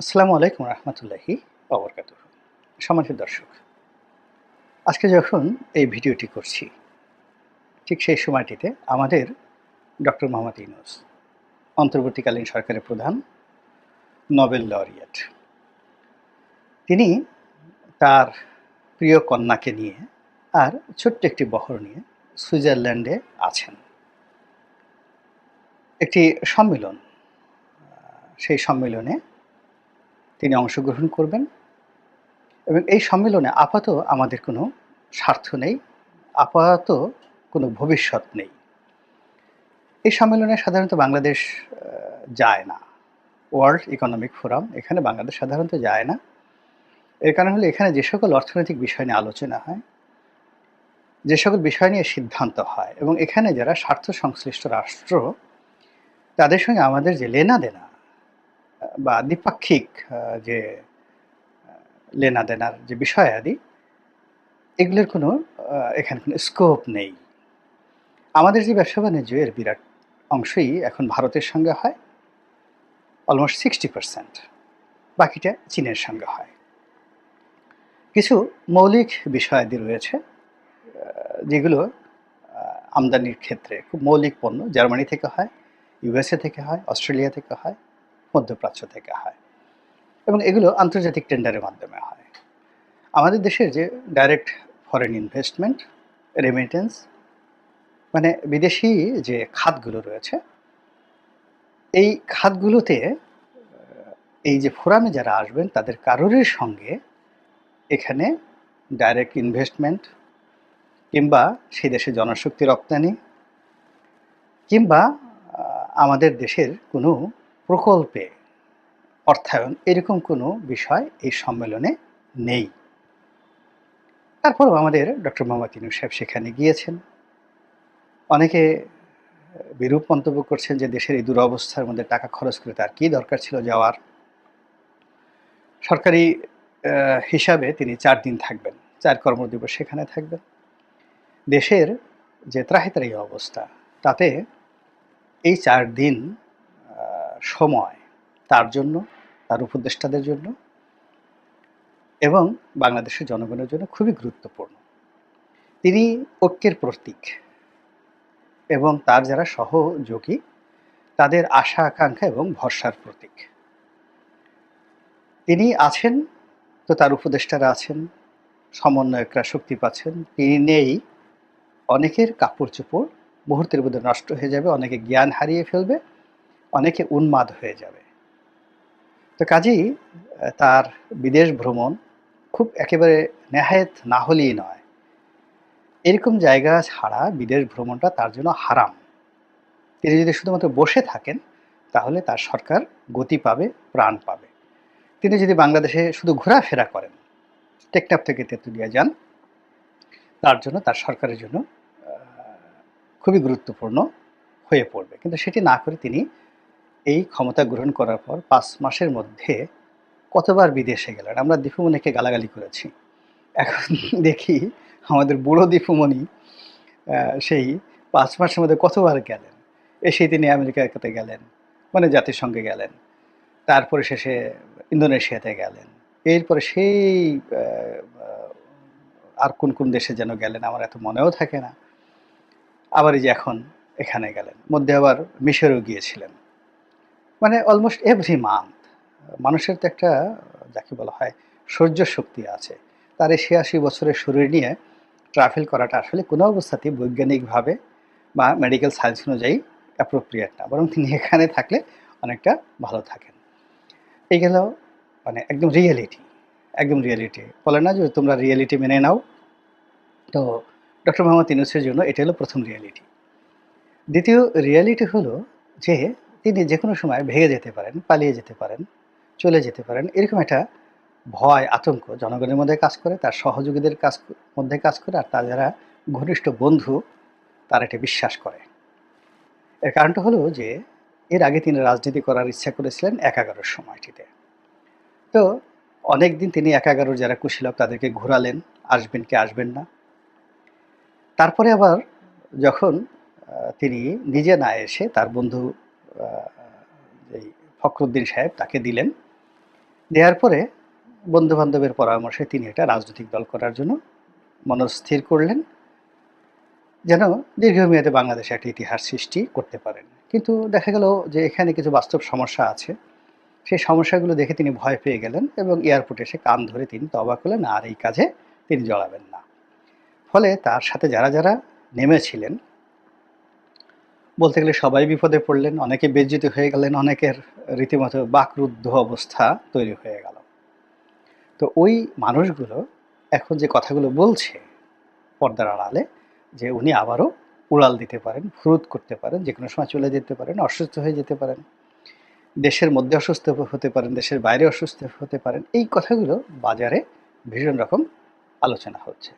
আসসালামু আলাইকুম রহমতুল্লাহি ওবরকাতুহ। সম্মানিত দর্শক, আজকে যখন এই ভিডিওটি করছি ঠিক সেই সময়টিতে আমাদের ডক্টর মোহাম্মদ ইউনূস অন্তর্বর্তীকালীন সরকারের প্রধান, নোবেল লরিয়েট, তিনি তার প্রিয় কন্যাকে নিয়ে আর ছোট্ট একটি বহর নিয়ে সুইজারল্যান্ডে আছেন। একটি সম্মেলন, সেই সম্মেলনে তিনি অংশগ্রহণ করবেন এবং এই সম্মেলনে আপাতত আমাদের কোনো স্বার্থ নেই, আপাতত কোনো ভবিষ্যৎ নেই। এই সম্মেলনে সাধারণত বাংলাদেশ যায় না। ওয়ার্ল্ড ইকোনমিক ফোরাম, এখানে বাংলাদেশ সাধারণত যায় না। এর কারণ হলো এখানে যে সকল অর্থনৈতিক বিষয় নিয়ে আলোচনা হয়, যে সকল বিষয় নিয়ে সিদ্ধান্ত হয় এবং এখানে যারা স্বার্থ সংশ্লিষ্ট রাষ্ট্র, তাদের সঙ্গে আমাদের যে লেনাদেনা বা দ্বিপাক্ষিক যে লেনাদেনার যে বিষয়াদি, এগুলোর কোনো এখানে কোনো স্কোপ নেই। আমাদের যে ব্যবসা বাণিজ্য এর বিরাট অংশই এখন ভারতের সঙ্গে হয়, অলমোস্ট 60%, বাকিটা চীনের সঙ্গে হয়। কিছু মৌলিক বিষয়াদি রয়েছে যেগুলো আমদানির ক্ষেত্রে খুব মৌলিক পণ্য জার্মানি থেকে হয়, ইউএসএ থেকে হয়, অস্ট্রেলিয়া থেকে হয়, মধ্যপ্রাচ্য থেকে হয় এবং এগুলো আন্তর্জাতিক টেন্ডারের মাধ্যমে হয়। আমাদের দেশের যে ডাইরেক্ট ফরেন ইনভেস্টমেন্ট, রেমিটেন্স, মানে বিদেশি যে খাতগুলো রয়েছে, এই খাতগুলোতে এই যে ফোরামে যারা আসবেন তাদের কারোরই সঙ্গে এখানে ডাইরেক্ট ইনভেস্টমেন্ট কিংবা সেই দেশে জনশক্তি রপ্তানি কিংবা আমাদের দেশের কোনো প্রকল্পে অর্থায়ন, এরকম কোনো বিষয় এই সম্মেলনে নেই। তারপরেও আমাদের ডক্টর মোহাম্মদ ইউনূস সাহেব সেখানে গিয়েছেন। অনেকে বিরূপ মন্তব্য করছেন যে দেশের এই দুরবস্থার মধ্যে টাকা খরচ করে তার কী দরকার ছিল যাওয়ার। সরকারি হিসাবে তিনি 4 দিন থাকবেন, 4 কর্মদিবস সেখানে থাকবেন। দেশের যে ত্রাহিতার এই অবস্থা, তাতে এই 4 দিন সময় তার জন্য, তার উপদেষ্টাদের জন্য এবং বাংলাদেশের জনগণের জন্য খুবই গুরুত্বপূর্ণ। তিনি ঐক্যের প্রতীক এবং তার যারা সহযোগী তাদের আশা আকাঙ্ক্ষা এবং ভরসার প্রতীক। তিনি আছেন তো তার উপদেষ্টারা আছেন, সমন্বয়করা শক্তি পাচ্ছেন। তিনি নেই, অনেকের কাপড় চোপড় মুহূর্তের মধ্যে নষ্ট হয়ে যাবে, অনেকে জ্ঞান হারিয়ে ফেলবে, অনেকে উন্মাদ হয়ে যাবে। তো কাজেই তার বিদেশ ভ্রমণ খুব একেবারে নেহায়েত না হলেই নয়, এরকম জায়গা ছাড়া বিদেশ ভ্রমণটা তার জন্য হারাম। তিনি যদি শুধুমাত্র বসে থাকেন তাহলে তার সরকার গতি পাবে, প্রাণ পাবে। তিনি যদি বাংলাদেশে শুধু ঘোরাফেরা করেন, টেকনাফ থেকে তেঁতুলিয়া যান, তার জন্য, তার সরকারের জন্য খুবই গুরুত্বপূর্ণ হয়ে পড়বে। কিন্তু সেটি না করে তিনি এই ক্ষমতা গ্রহণ করার পর 5 মাসের মধ্যে কতবার বিদেশে গেলেন। আমরা দীপুমণিকে গালাগালি করেছি, এখন দেখি আমাদের বুড়ো দীপুমণি সেই 5 মাসের মধ্যে কতবার গেলেন। এসেই তিনি আমেরিকাতে গেলেন, মানে জাতিসংঘে গেলেন, তারপরে শেষে ইন্দোনেশিয়াতে গেলেন, এরপরে সেই আর কোন কোন দেশে যেন গেলেন আমার এত মনেও থাকে না। আবার এই যে এখন এখানে গেলেন, মধ্যে আবার মিশরেও গিয়েছিলেন। মানে অলমোস্ট এভরি মান্থ। মানুষের তো একটা যাকে বলা হয় সহ্য শক্তি আছে, তার এই ৮৬ বছরের শরীর নিয়ে ট্রাভেল করাটা আসলে কোনো অবস্থাতেই বৈজ্ঞানিকভাবে বা মেডিকেল সায়েন্স অনুযায়ী অ্যাপ্রোপ্রিয়েট না, বরং তিনি এখানে থাকলে অনেকটা ভালো থাকেন। এই গেল মানে একদম রিয়েলিটি, একদম রিয়েলিটি। বলে না যে তোমরা রিয়েলিটি মেনে নাও, তো ডক্টর মোহাম্মদ ইউনূসের জন্য এটা হলো প্রথম রিয়েলিটি। দ্বিতীয় রিয়েলিটি হলো যে তিনি যে কোনো সময় ভেঙে যেতে পারেন, পালিয়ে যেতে পারেন, চলে যেতে পারেন, এরকম একটা ভয় আতঙ্ক জনগণের মধ্যে কাজ করে, তার সহযোগীদের মধ্যে কাজ করে, আর তার যারা ঘনিষ্ঠ বন্ধু তারা এটা বিশ্বাস করে। এর কারণটা হলো যে এর আগে তিনি রাজনীতি করার ইচ্ছা করেছিলেন ১১ সময়টিতে। তো অনেক দিন তিনি ১১ যারা কুশীলব তাদেরকে ঘোরালেন, আসবেন কি আসবেন না। তারপরে আবার যখন তিনি নিজে না এসে তার বন্ধু এই ফখরুদ্দিন সাহেব তাকে দিলেন, দেওয়ার পরে বন্ধু-বান্ধবের পরামর্শে তিনি একটা রাজনৈতিক দল করার জন্য মনস্থির করলেন, যেন দীর্ঘমেয়াদে বাংলাদেশে একটা ইতিহাস সৃষ্টি করতে পারেন। কিন্তু দেখা গেল যে এখানে কিছু বাস্তব সমস্যা আছে। সেই সমস্যাগুলো দেখে তিনি ভয় পেয়ে গেলেন এবং এয়ারপোর্টে এসে কান ধরে তিনি তওবা করলেন, আর এই কাজে তিনি জড়াবেন না। ফলে তার সাথে যারা নেমেছিলেন, বলতে গেলে সবাই বিপদে পড়লেন, অনেকে বেজ্জিত হয়ে গেলেন, অনেকের রীতিমতো বাকরুদ্ধ অবস্থা তৈরি হয়ে গেল। তো ওই মানুষগুলো এখন যে কথাগুলো বলছে পর্দার আড়ালে, যে উনি আবারও উড়াল দিতে পারেন, ফুরুত করতে পারেন, যে কোনো সময় চলে যেতে পারেন, অসুস্থ হয়ে যেতে পারেন, দেশের মধ্যে অসুস্থ হতে পারেন, দেশের বাইরে অসুস্থ হতে পারেন, এই কথাগুলো বাজারে ভীষণ রকম আলোচনা হচ্ছে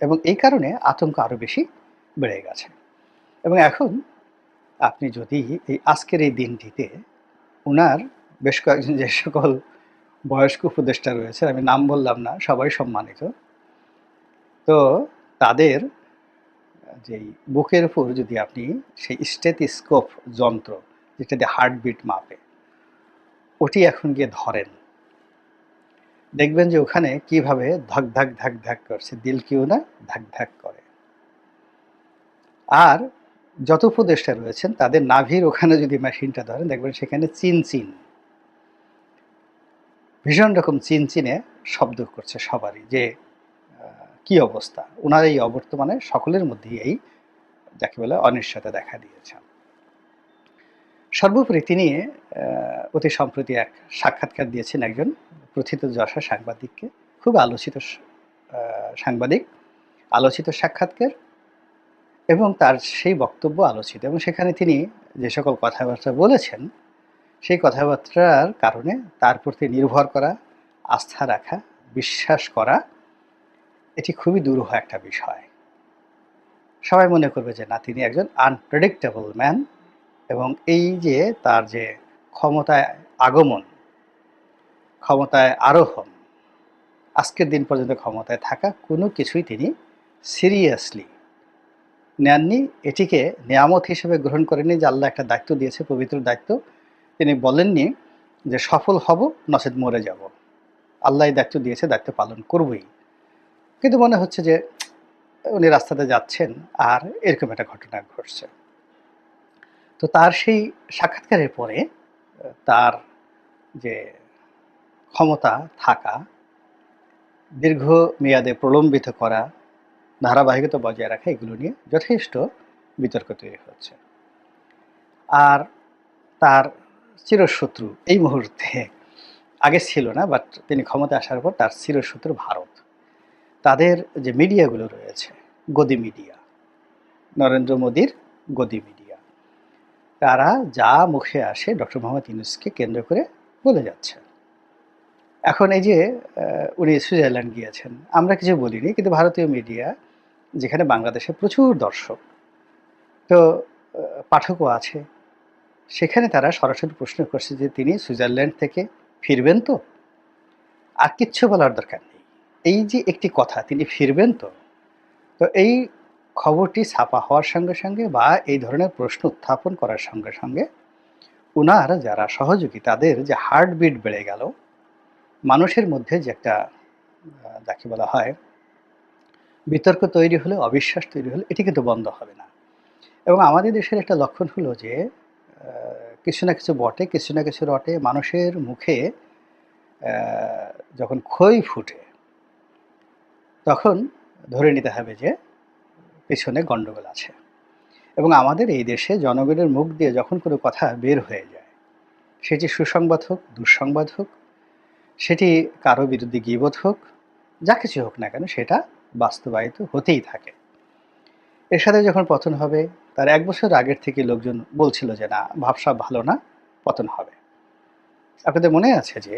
এবং এই কারণে আতঙ্ক আরও বেশি বেড়ে গেছে। এবং এখন আপনি যদি এই আজকের এই দিনটিতে উনার বেশ কয়েকজন যে সকল বয়স্ক উপদেষ্টা রয়েছে, আমি নাম বললাম না, সবাই সম্মানিত, তো তাদের যেই বুকের উপর যদি আপনি সেই স্টেথোস্কোপ যন্ত্র, যেটা দিয়ে হার্টবিট মাপে, ওটি এখন গিয়ে ধরেন, দেখবেন যে ওখানে কিভাবে ধক ধাক ধাক ধাক করছে, দিল কিউ না ধাক ধাক করে। আর যত উপদেষ্টা রয়েছেন তাদের নাভির ওখানে যদি মেশিনটা ধরেন, দেখবেন সেখানে চিন চিন, ভীষণ রকম চিনচিনে শব্দ করছে সবারই, যে কি অবস্থা। ওনার এই অবর্তমানে সকলের মধ্যেই এই যাকে বলে অনিশ্চয়তা দেখা দিয়েছে। সর্বোপরি তিনি অতি সম্প্রতি এক সাক্ষাৎকার দিয়েছেন একজন প্রথিতযশা সাংবাদিককে, খুব আলোচিত সাংবাদিক, আলোচিত সাক্ষাৎকার, এবং তার সেই বক্তব্য আলোচিত, এবং সেখানে তিনি যে সকল কথাবার্তা বলেছেন, সেই কথাবার্তার কারণে তার প্রতি নির্ভর করা, আস্থা রাখা, বিশ্বাস করা, এটি খুবই দুরূহ একটা বিষয়। সবাই মনে করবে যে না, তিনি একজন আনপ্রেডিক্টেবল ম্যান, এবং এই যে তার যে ক্ষমতায় আগমন, ক্ষমতায় আরোহণ, আজকের দিন পর্যন্ত ক্ষমতায় থাকা, কোনো কিছুই তিনি সিরিয়াসলি নেননি, এটিকে নেয়ামত হিসেবে গ্রহণ করেননি, যে আল্লাহ একটা দায়িত্ব দিয়েছে, পবিত্র দায়িত্ব। তিনি বলেননি যে সফল হব নচেত মরে যাব, আল্লাহ এই দায়িত্ব দিয়েছে, দায়িত্ব পালন করবই। কিন্তু মনে হচ্ছে যে উনি রাস্তাতে যাচ্ছেন আর এরকম একটা ঘটনা ঘটছে। তো তার সেই সাক্ষাৎকারের পরে তার যে ক্ষমতা থাকা, দীর্ঘমেয়াদে প্রলম্বিত করা, ধারাবাহিকতা বজায় রাখা, এগুলো নিয়ে যথেষ্ট বিতর্ক তৈরি হচ্ছে। আর তার চিরশত্রু এই মুহূর্তে, আগে ছিল না, বাট তিনি ক্ষমতায় আসার পর তার চিরশত্রু ভারত। তাদের যে মিডিয়াগুলো রয়েছে, গদি মিডিয়া, নরেন্দ্র মোদীর গদি মিডিয়া, তারা যা মুখে আসে ডক্টর মোহাম্মদ ইউনূসকে কেন্দ্র করে বলে যাচ্ছে। এখন এই যে উনি সুইজারল্যান্ড গিয়েছেন, আমরা কিছু বলিনি, কিন্তু ভারতীয় মিডিয়া, যেখানে বাংলাদেশে প্রচুর দর্শক, তো পাঠকও আছে, সেখানে তারা সরাসরি প্রশ্ন করছে যে তিনি সুইজারল্যান্ড থেকে ফিরবেন তো, আর কিচ্ছু বলার দরকার নেই, এই যে একটি কথা, তিনি ফিরবেন তো। তো এই খবরটি ছাপা হওয়ার সঙ্গে সঙ্গে বা এই ধরনের প্রশ্ন উত্থাপন করার সঙ্গে সঙ্গে উনার যারা সহযোগী, তাদের যে হার্টবিট বেড়ে গেল, মানুষের মধ্যে যে একটা যাকে বলা হয় বিতর্ক তৈরি হলে, অবিশ্বাস তৈরি হলে, এটি কিন্তু বন্ধ হবে না। এবং আমাদের দেশের একটা লক্ষণ হলো যে কিছু না কিছু বটে, কিছু না কিছু রটে, মানুষের মুখে যখন খই ফুটে, তখন ধরে নিতে হবে যে পেছনে গণ্ডগোল আছে। এবং আমাদের এই দেশে জনগণের মুখ দিয়ে যখন কোনো কথা বের হয়ে যায়, সেটি সুসংবাদ হোক, দুঃসংবাদ হোক, সেটি কারো বিরুদ্ধে গীবত হোক, যা কিছু হোক না কেন, সেটা বাস্তবায়িত হতেই থাকে। এর সাথে যখন পতন হবে, তার ১ বছর আগের থেকে লোকজন বলছিল যে না, ভাবসাব ভালো না, পতন হবে। আপনাদের মনে আছে যে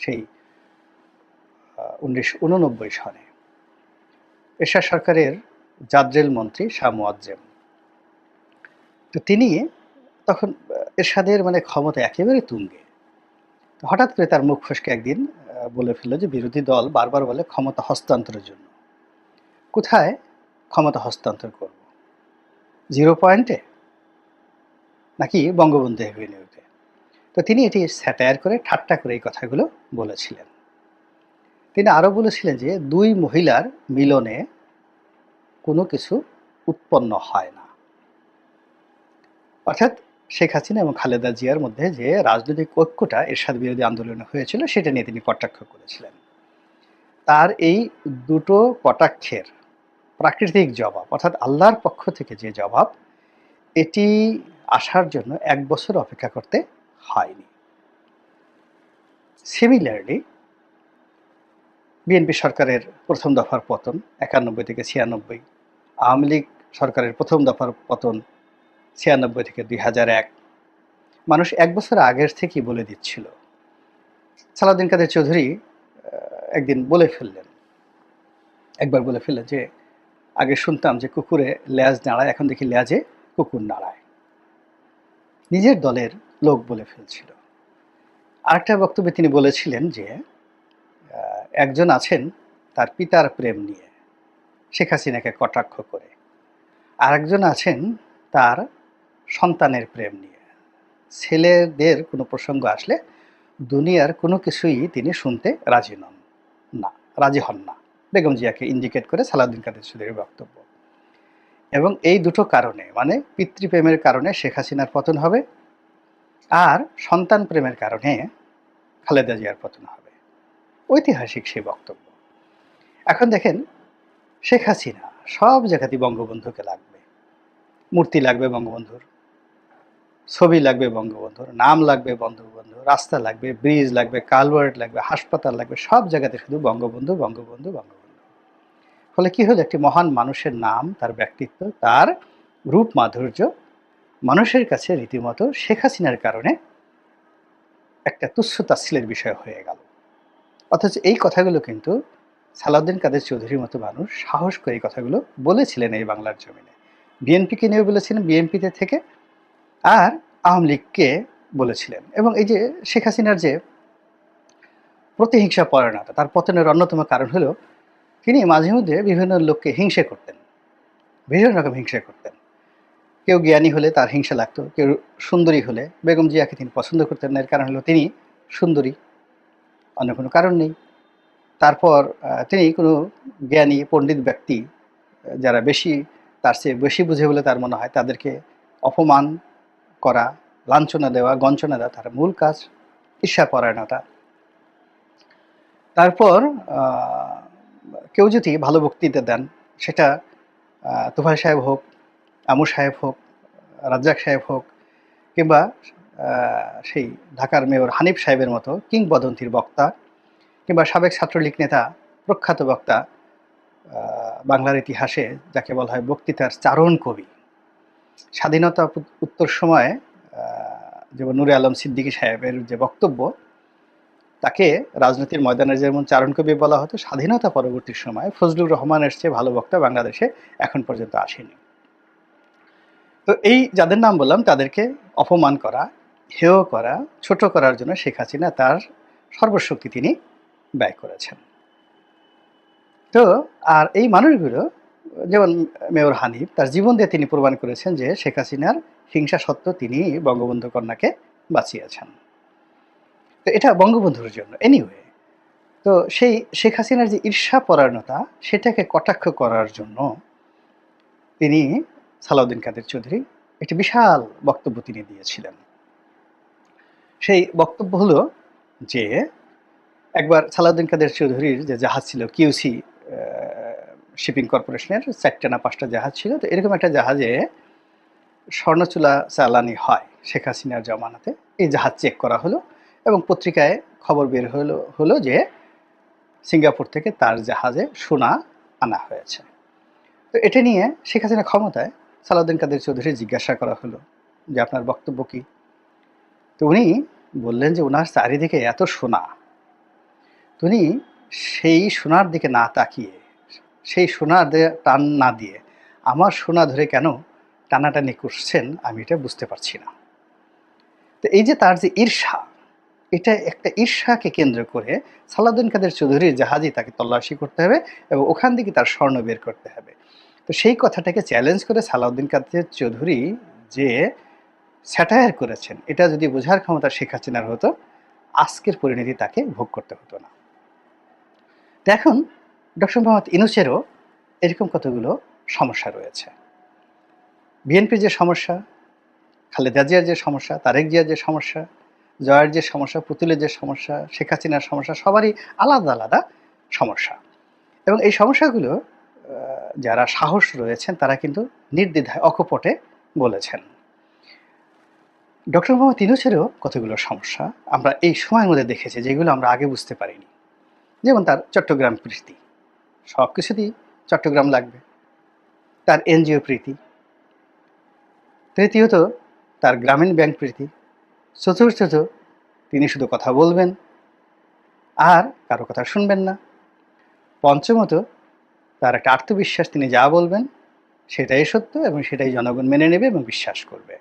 সেই ১৯৮৯ সনে এরশাদ সরকারের জাদ্রেল মন্ত্রী শাহ মোয়াজ্জেম, তো তিনি তখন এরশাদের মানে ক্ষমতা একেবারে তুঙ্গে। হঠাৎ করে তার মুখ ফসকে একদিন বলে ফেলল যে বিরোধী দল বারবার বলে ক্ষমতা হস্তান্তরের জন্য। কোথায় ক্ষমতা হস্তান্তর করব? 0 পয়েন্টে, নাকি বঙ্গবন্ধু এভিনিউতে? তো তিনি এটি স্যাটায়ার করে, ঠাট্টা করে এই কথাগুলো বলেছিলেন। তিনি আরও বলেছিলেন যে ২ মহিলার মিলনে কোনো কিছু উৎপন্ন হয় না। অর্থাৎ শেখ হাসিনা এবং খালেদা জিয়ার মধ্যে যে রাজনৈতিক ঐক্যটা এরশাদ বিরোধী আন্দোলনে হয়েছিল, সেটা নিয়ে তিনি কটাক্ষ করেছিলেন। তার এই দুটো কটাক্ষের প্রাকৃতিক জবাব, অর্থাৎ আল্লাহর পক্ষ থেকে যে জবাব, এটি আসার জন্য ১ বছর অপেক্ষা করতে হয়নি। সিমিলারলি বিএনপি সরকারের প্রথম দফার পতন ৯১ থেকে ৯৬, আওয়ামী লীগ সরকারের প্রথম দফার পতন ৯৬ থেকে ২০০১, মানুষ ১ বছর আগের থেকেই বলে দিচ্ছিল। সালাউদ্দিন কাদের চৌধুরী একদিন একবার বলে ফেললেন যে, আগে শুনতাম যে কুকুরে লেজ নাড়ায়, এখন দেখি লেজে কুকুর নাড়ায়। নিজের দলের লোক বলে ফেলছিল। আরেকটা বক্তব্যে তিনি বলেছিলেন যে, একজন আছেন তার পিতার প্রেম নিয়ে শেখ হাসিনাকে কটাক্ষ করে, আরেকজন আছেন তার সন্তানের প্রেম নিয়ে। ছেলেদের কোনো প্রসঙ্গ আসলে দুনিয়ার কোনো কিছুই তিনি শুনতে রাজি হন না। বেগম জিয়াকে ইন্ডিকেট করে সালাউদ্দিন কাদের চৌধুরীর বক্তব্য। এবং এই দুটো কারণে, মানে পিতৃপ্রেমের কারণে শেখ হাসিনার পতন হবে, আর সন্তান প্রেমের কারণে খালেদা জিয়ার পতন হবে। ঐতিহাসিক সেই বক্তব্য। এখন দেখেন, শেখ হাসিনা সব জায়গাতেই বঙ্গবন্ধুকে লাগবে, মূর্তি লাগবে বঙ্গবন্ধুর, ছবি লাগবে বঙ্গবন্ধুর, নাম লাগবে বঙ্গবন্ধু, রাস্তা লাগবে, ব্রিজ লাগবে, কালভার্ট লাগবে, হাসপাতাল লাগবে, সব জায়গাতে শুধু বঙ্গবন্ধু বঙ্গবন্ধু বঙ্গবন্ধু। ফলে কি হলো, একটি মহান মানুষের নাম, তার ব্যক্তিত্ব, তার রূপ মাধুর্য মানুষের কাছে রীতিমতো শেখ হাসিনার কারণে একটা তুচ্ছ তাচ্ছিল্যের বিষয় হয়ে গেল। অথচ এই কথাগুলো কিন্তু সালাউদ্দিন কাদের চৌধুরীর মতো মানুষ সাহস করে এই কথাগুলো বলেছিলেন এই বাংলার জমিনে। বিএনপিকে নিয়েও বলেছিলেন, বিএনপিতে থেকে, আর আওয়ামী লীগকে বলেছিলেন। এবং এই যে শেখ হাসিনার যে প্রতিহিংসা পরায়ণতা, তার পতনের অন্যতম কারণ হলো তিনি মাঝে মধ্যে বিভিন্ন লোককে হিংসে করতেন, বিভিন্ন রকম হিংসা করতেন। কেউ জ্ঞানী হলে তার হিংসা লাগতো, কেউ সুন্দরী হলে, বেগম জিয়াকে তিনি পছন্দ করতেন না, এর কারণ হলো তিনি সুন্দরী, অন্য কোনো কারণ নেই। তারপর তিনি কোনো জ্ঞানী পণ্ডিত ব্যক্তি, যারা তার চেয়ে বেশি বুঝে বলে তার মনে হয়, তাদেরকে অপমান করা, লাঞ্ছনা দেওয়া, গঞ্চনা দেওয়া তার মূল কাজ, ঈর্ষাপরায়ণতা। তারপর কেউ যদি ভালো বক্তৃতা দেন, সেটা তোফায়েল সাহেব হোক, আমর সাহেব হোক, রাজ্জাক সাহেব হোক, কিংবা সেই ঢাকার মেয়র হানিফ সাহেবের মতো কিংবদন্তির বক্তা, কিংবা সাবেক ছাত্রলীগ নেতা, প্রখ্যাত বক্তা, বাংলার ইতিহাসে যাকে বলা হয় বক্তৃতার চারণ কবি, স্বাধীনতা উত্তর সময়ে যেমন নূরে আলম সিদ্দিকী সাহেবের যে বক্তব্য, তাকে রাজনীতির ময়দানে যেমন চারণ কবি বলা হতো, স্বাধীনতা পরবর্তী সময়ে ফজলুর রহমানের চেয়ে ভালো বক্তা বাংলাদেশে এখন পর্যন্ত আসেনি। তো এই যাদের নাম বললাম, তাদেরকে অপমান করা, হেয় করা, ছোট করার জন্য শেখ হাসিনা তার সর্বশক্তি তিনি ব্যয় করেছেন। তো আর এই মানুষগুলো, যেমন মেয়র হানিফ, তার জীবন দিয়ে তিনি প্রমাণ করেছেন যে শেখ হাসিনার হিংসা সত্ত্বেও তিনি বঙ্গবন্ধু কন্যাকে বাঁচিয়েছেন। তো এটা বঙ্গবন্ধুর জন্য। এনিওয়ে, তো সেই শেখ হাসিনার যে ঈর্ষাপরায়ণতা, সেটাকে কটাক্ষ করার জন্য তিনি, সালাউদ্দিন কাদের চৌধুরী, একটি বিশাল বক্তব্য তিনি দিয়েছিলেন। সেই বক্তব্য হলো যে, একবার সালাউদ্দিন কাদের চৌধুরীর যে জাহাজ ছিল, কিউসি শিপিং কর্পোরেশনের 4টা না 5টা জাহাজ ছিল। তো এরকম একটা জাহাজে স্বর্ণচুলা চালানি হয় শেখ হাসিনার জমানাতে। এই জাহাজ চেক করা হলো এবং পত্রিকায় খবর বের হলো যে সিঙ্গাপুর থেকে তার জাহাজে সোনা আনা হয়েছে। তো এটা নিয়ে শেখ হাসিনা ক্ষমতায়, সালাউদ্দিন কাদের চৌধুরী জিজ্ঞাসা করা হলো যে আপনার বক্তব্য কি? তো উনি বললেন যে ওনার চারিদিকে এত সোনা, উনি সেই সোনার দিকে না তাকিয়ে, সেই সোনা টান না দিয়ে আমার সোনা ধরে কেন টানাটানি করছেন, আমি এটা বুঝতে পারছি না। তো এই যে তার যে ঈর্ষা, এটা একটা ঈর্ষাকে কেন্দ্র করে সালাউদ্দিন কাদের চৌধুরীর জাহাজই তাকে তল্লাশি করতে হবে এবং ওখান থেকে তার স্বর্ণ বের করতে হবে। তো সেই কথাটাকে চ্যালেঞ্জ করে সালাউদ্দিন কাদের চৌধুরী যে স্যাটায়ার করেছেন, এটা যদি বোঝার ক্ষমতা শেখ হাসিনার হতো, আজকের পরিণতি তাকে ভোগ করতে হতো না। তো এখন ডক্টর মোহাম্মদ ইউনূসেরও এরকম কতগুলো সমস্যা রয়েছে। বিএনপির যে সমস্যা, খালেদা জিয়ার যে সমস্যা, তারেক জিয়ার যে সমস্যা, জয়ের যে সমস্যা, পুতুলের যে সমস্যা, শেখ হাসিনার সমস্যা, সবারই আলাদা আলাদা সমস্যা। এবং এই সমস্যাগুলো যারা সাহস রয়েছেন তারা কিন্তু নির্দ্বিধায় অকপটে বলেছেন। ডক্টর মোহাম্মদ ইউনূসেরও কতগুলো সমস্যা আমরা এই সময়ের মধ্যে দেখেছি, যেগুলো আমরা আগে বুঝতে পারিনি। যেমন তার চট্টগ্রাম প্রীতি, সব কিছুতেই চট্টগ্রাম লাগবে। তার এনজিও প্রীতি, তৃতীয়ত তার গ্রামীণ ব্যাংক প্রীতি, চতুর্থত তিনি শুধু কথা বলবেন আর কারো কথা শুনবেন না, পঞ্চমত তার একটা আত্মবিশ্বাস, তিনি যা বলবেন সেটাই সত্য এবং সেটাই জনগণ মেনে নেবে এবং বিশ্বাস করবে।